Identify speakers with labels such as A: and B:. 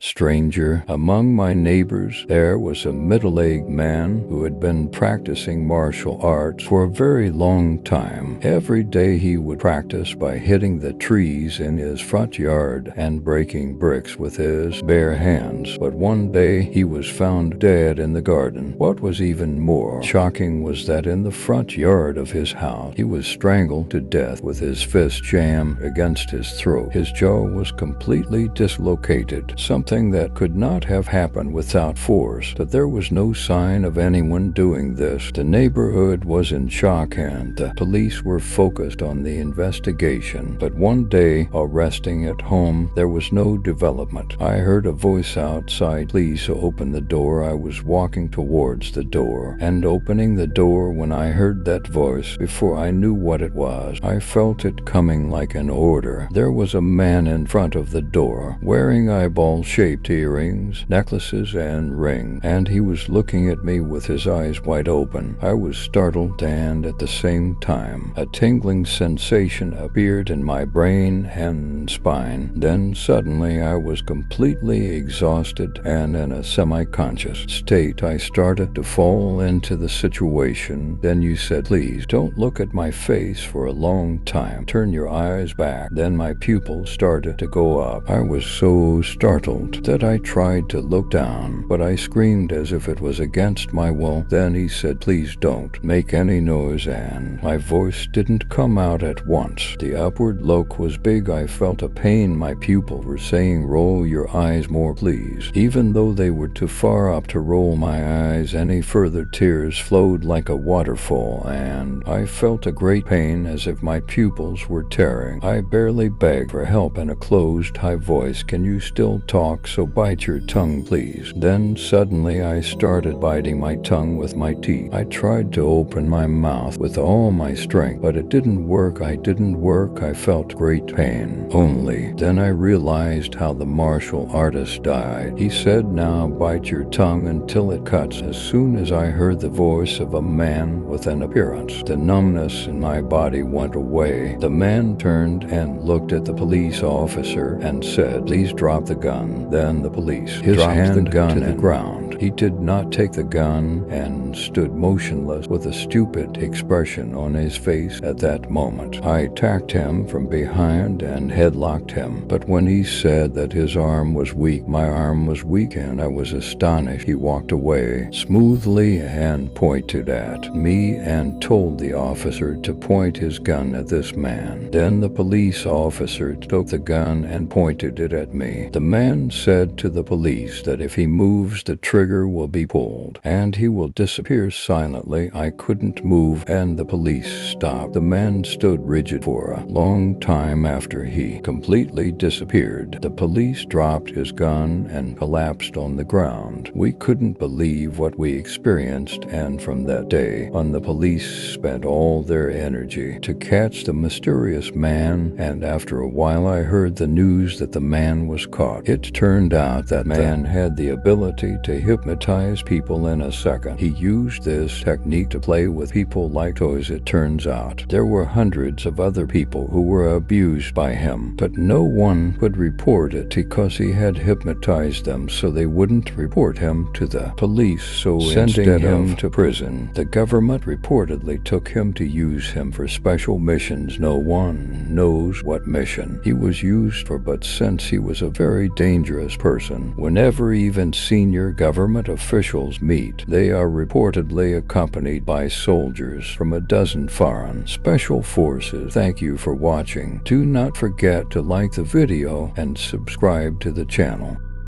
A: Stranger among my neighbors, there was a middle-aged man who had been practicing martial arts for a very long time. Every day he would practice by hitting the trees in his front yard and breaking bricks with his bare hands. But one day he was found dead in the garden. What was even more shocking was that in the front yard of his house, he was strangled to death with his fist jammed against his throat. His jaw was completely dislocated, something that could not have happened without force, but there was no sign of anyone doing this. The neighborhood was in shock and the police were focused on the investigation. But one day, while resting at home, there was no development. I heard a voice outside, "Please open the door." I was walking towards the door and opening the door when I heard that voice. Before I knew what it was, I felt it coming like an order. There was a man in front of the door, wearing eyeball-shaped earrings, necklaces, and rings, and he was looking at me with his eyes wide open. I was startled, and at the same time, a tingling sensation appeared in my brain and spine. Then suddenly I was completely exhausted and in a semi-conscious state. I started to fall into the situation. Then you said, "Please don't look at my face for a long time. Turn your eyes back." Then my pupils started to go up. I was so startled that I tried to look down, but I screamed as if it was against my will. Then he said, "Please don't make any noise," and my voice didn't come out at once. The upward look was big. I felt a pain. My pupils were saying, "Roll your eyes more, please." Even though they were too far up to roll my eyes any further, tears flowed like a waterfall, and I felt a great pain as if my pupils were tearing. I barely begged for help in a closed, high voice, "Can you still talk? So bite your tongue, please." Then suddenly I started biting my tongue with my teeth. I tried to open my mouth with all my strength, but it didn't work. I felt great pain. Only then I realized how the martial artist died. He said, "Now bite your tongue until it cuts." As soon as I heard the voice of a man with an appearance, the numbness in my body went away. The man turned and looked at the police officer and said, "Please drop the gun." Then the police dropped the gun to the ground. He did not take the gun and stood motionless with a stupid expression on his face at that moment. I attacked him from behind and headlocked him, but when he said that his arm was weak, my arm was weak, and I was astonished. He walked away smoothly and pointed at me and told the officer to point his gun at this man. Then the police officer took the gun and pointed it at me. The man said to the police that if he moves, the trigger will be pulled, and he will disappear silently. I couldn't move, and the police stopped. The man stood rigid for a long time after he completely disappeared. The police dropped his gun and collapsed on the ground. We couldn't believe what we experienced, and from that day on, the police spent all their energy to catch the mysterious man, and after a while I heard the news that the man was caught. It turned out that man had the ability to hypnotize people in a second. He used this technique to play with people like toys. It turns out there were hundreds of other people who were abused by him, but no one would report it because he had hypnotized them so they wouldn't report him to the police, so sending him to prison. The government reportedly took him to use him for special missions. No one knows what mission he was used for, but since he was a very dangerous person, whenever even senior government officials meet, they are reportedly accompanied by soldiers from a dozen foreign special forces. Thank you for watching. Do not forget to like the video and subscribe to the channel.